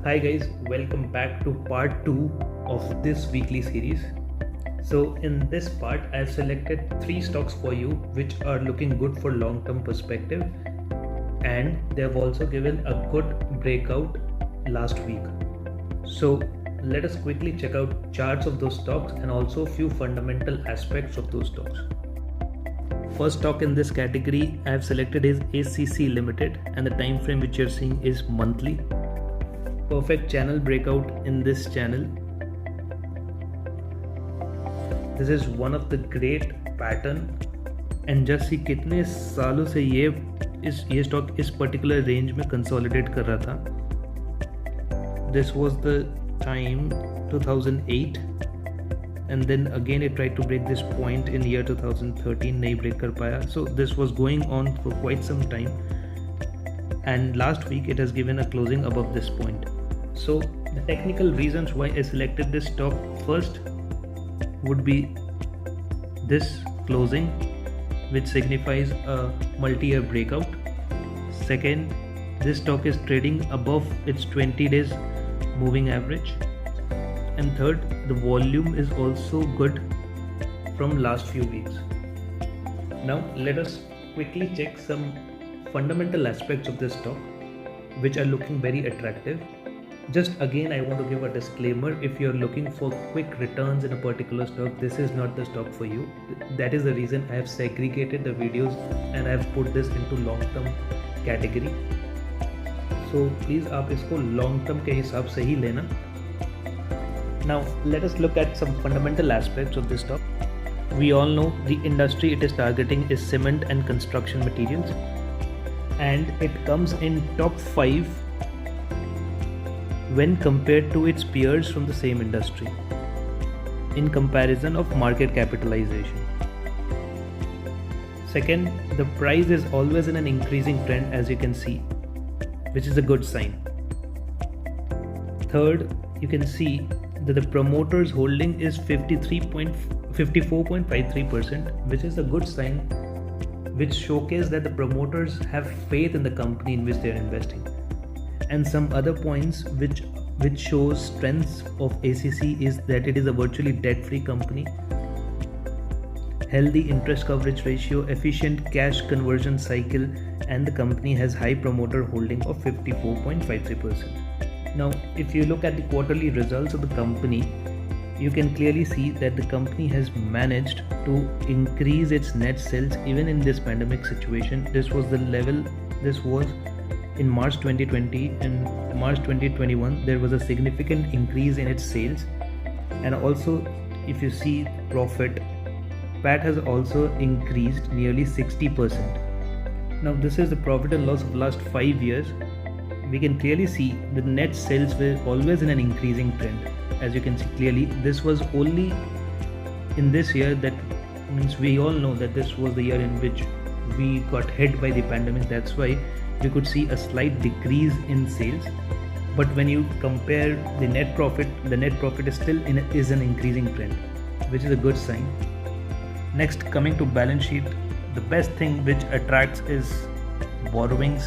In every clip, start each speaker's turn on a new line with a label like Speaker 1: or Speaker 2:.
Speaker 1: Hi guys, welcome back to part 2 of this weekly series. So in this part I've selected 3 stocks for you which are looking good for long-term perspective, and they've also given a good breakout last week. So let us quickly check out charts of those stocks and also a few fundamental aspects of those stocks. First stock in this category I have selected is ACC Limited, and the time frame which you're seeing is monthly. Perfect channel breakout in this channel. This is one of the great pattern, and just see कितने सालों से ये stock इस particular range में consolidate कर रहा था. This was the time 2008, and then again it tried to break this point in year 2013, नहीं break कर पाया. So this was going on for quite some time, and last week it has given a closing above this point. So the technical reasons why I selected this stock first would be this closing, which signifies a multi-year breakout. Second, this stock is trading above its 20 days moving average. And third, the volume is also good from last few weeks. Now let us quickly check some fundamental aspects of this stock which are looking very attractive. Just again, I want to give a disclaimer: if you're looking for quick returns in a particular stock, this is not the stock for you. That is the reason I have segregated the videos and I have put this into long-term category. So please आप इसको long-term के हिसाब से ही लेना. Now let us look at some fundamental aspects of this stock. We all know the industry it is targeting is cement and construction materials, and it comes in top 5 when compared to its peers from the same industry in comparison of market capitalization. Second, the price is always in an increasing trend, as you can see, which is a good sign. Third, you can see that the promoters holding is 54.53%, which is a good sign, which showcases that the promoters have faith in the company in which they are investing. And some other points which shows strengths of ACC is that it is a virtually debt-free company, healthy interest coverage ratio, efficient cash conversion cycle, and the company has high promoter holding of 54.53%. Now, if you look at the quarterly results of the company, you can clearly see that the company has managed to increase its net sales even in this pandemic situation. This was the level this was in March 2020. In March 2021 there was a significant increase in its sales, and also if you see profit, PAT has also increased nearly 60%. Now this is the profit and loss of last 5 years. We can clearly see the net sales were always in an increasing trend. As you can see clearly, this was only in this year, that means we all know that this was the year in which we got hit by the pandemic. That's why we could see a slight decrease in sales, but when you compare the net profit is still is an increasing trend, which is a good sign. Next, coming to balance sheet, the best thing which attracts is borrowings,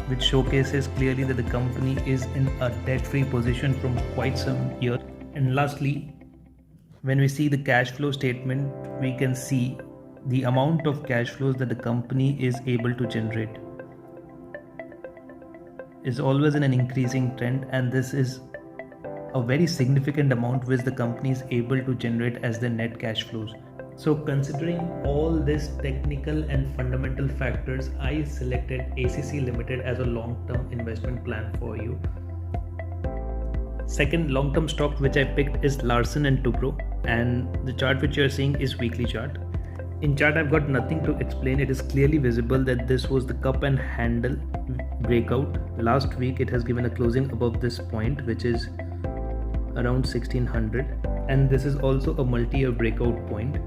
Speaker 1: which showcases clearly that the company is in a debt-free position from quite some years. And lastly, when we see the cash flow statement, we can see the amount of cash flows that the company is able to generate is always in an increasing trend, and this is a very significant amount which the company is able to generate as the net cash flows. So considering all these technical and fundamental factors, I selected ACC Limited as a long-term investment plan for you. Second long-term stock which I picked is Larsen & Toubro, and the chart which you are seeing is weekly chart. In chart I've got nothing to explain. It is clearly visible that this was the cup and handle breakout. Last week it has given a closing above this point, which is around 1600, and this is also a multi-year breakout point,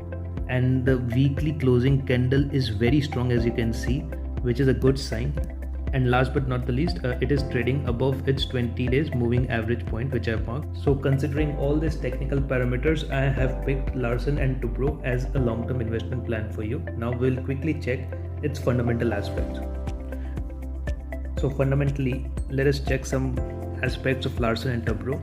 Speaker 1: and the weekly closing candle is very strong, as you can see, which is a good sign. And last but not the least, it is trading above its 20 days moving average point, which I have marked. So considering all these technical parameters, I have picked Larsen & Toubro as a long-term investment plan for you. Now we'll quickly check its fundamental aspects. So fundamentally, let us check some aspects of Larsen & Toubro.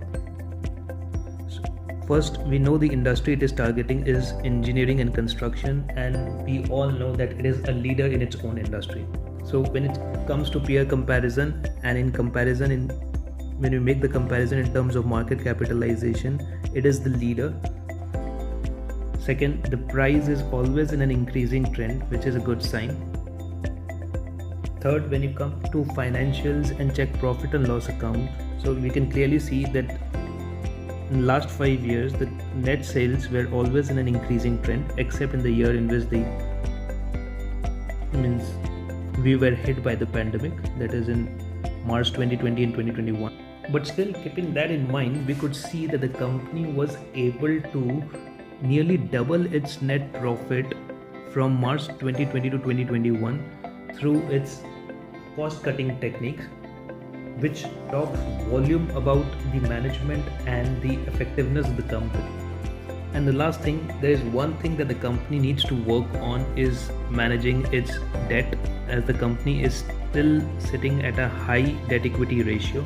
Speaker 1: First, we know the industry it is targeting is engineering and construction, and we all know that it is a leader in its own industry. So when it comes to peer comparison, and in comparison, when we make the comparison in terms of market capitalization, it is the leader. Second, the price is always in an increasing trend, which is a good sign. Third, when you come to financials and check profit and loss account, so we can clearly see that in the last 5 years, the net sales were always in an increasing trend, except in the year in which we were hit by the pandemic, that is in March 2020 and 2021. But still, keeping that in mind, we could see that the company was able to nearly double its net profit from March 2020 to 2021 through its cost-cutting techniques, which talks volume about the management and the effectiveness of the company. And the last thing, there is one thing that the company needs to work on is managing its debt, as the company is still sitting at a high debt equity ratio.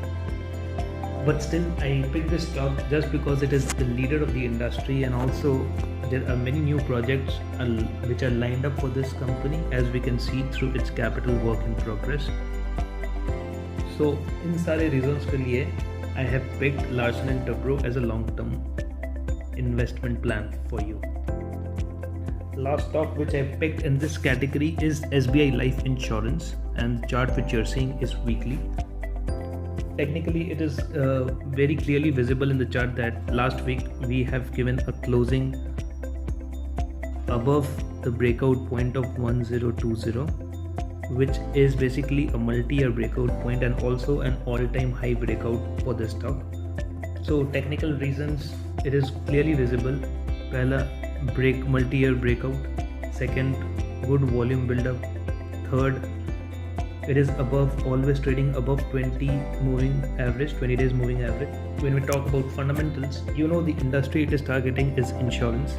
Speaker 1: But still, I picked this stock just because it is the leader of the industry, and also there are many new projects which are lined up for this company, as we can see through its capital work in progress. So इन सारे reasons के लिए I have picked Larsen & Toubro as a long-term investment plan for you. Last stock which I picked in this category is SBI Life Insurance, and the chart which you're seeing is weekly. Technically, it is very clearly visible in the chart that last week we have given a closing above the breakout point of 1020, which is basically a multi-year breakout point and also an all-time high breakout for this stock. So technical reasons, it is clearly visible. Pehla, multi-year breakout. Second, good volume build-up. Third, it is always trading above 20 moving average, 20 days moving average. When we talk about fundamentals, you know the industry it is targeting is insurance.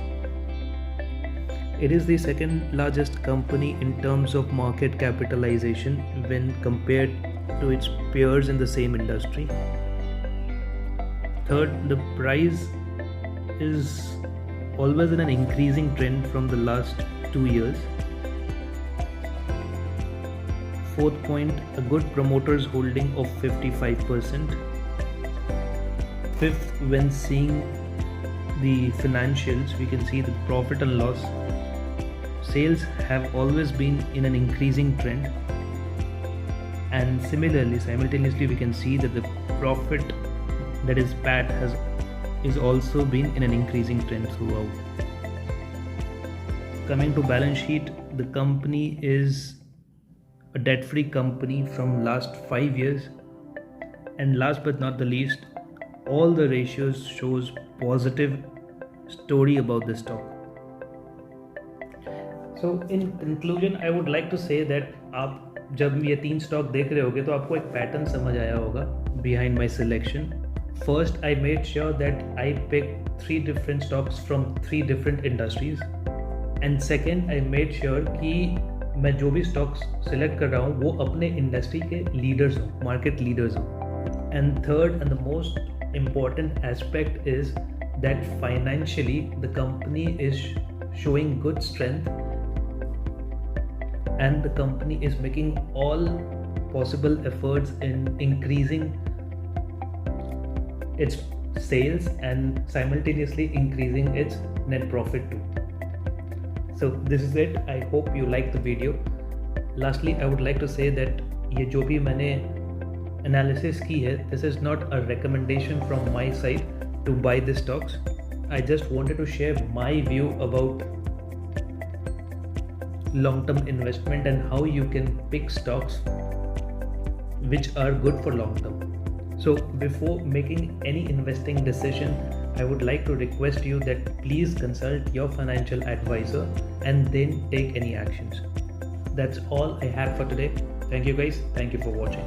Speaker 1: It is the second largest company in terms of market capitalization when compared to its peers in the same industry. Third, the price is always in an increasing trend from the last 2 years. Fourth point, a good promoter's holding of 55%. Fifth, when seeing the financials, we can see the profit and loss. Sales have always been in an increasing trend, and simultaneously we can see that the profit, that is PAT, is also been in an increasing trend throughout. Coming to balance sheet, the company is a debt-free company from last 5 years, and last but not the least, all the ratios shows positive story about the stock. So in conclusion, I would like to say that आप जब ये 3 stock देख रहे होगे तो आपको एक pattern समझ आया होगा behind my selection. First, I made sure that I picked 3 different stocks from 3 different industries, and second, I made sure कि मैं जो भी स्टॉक्स सिलेक्ट कर रहा हूँ वो अपने इंडस्ट्री के लीडर्स हो, मार्केट लीडर्स हो. And third and the most important aspect is that financially the company is showing good strength, and the company is making all possible efforts in increasing its sales and simultaneously increasing its net profit too. So this is it. I hope you like the video. Lastly, I would like to say that ये जो भी मैंने analysis की है, this is not a recommendation from my side to buy the stocks. I just wanted to share my view about long-term investment and how you can pick stocks which are good for long-term. So before making any investing decision, I would like to request you that please consult your financial advisor and then take any actions. That's all I had for today. Thank you guys. Thank you for watching.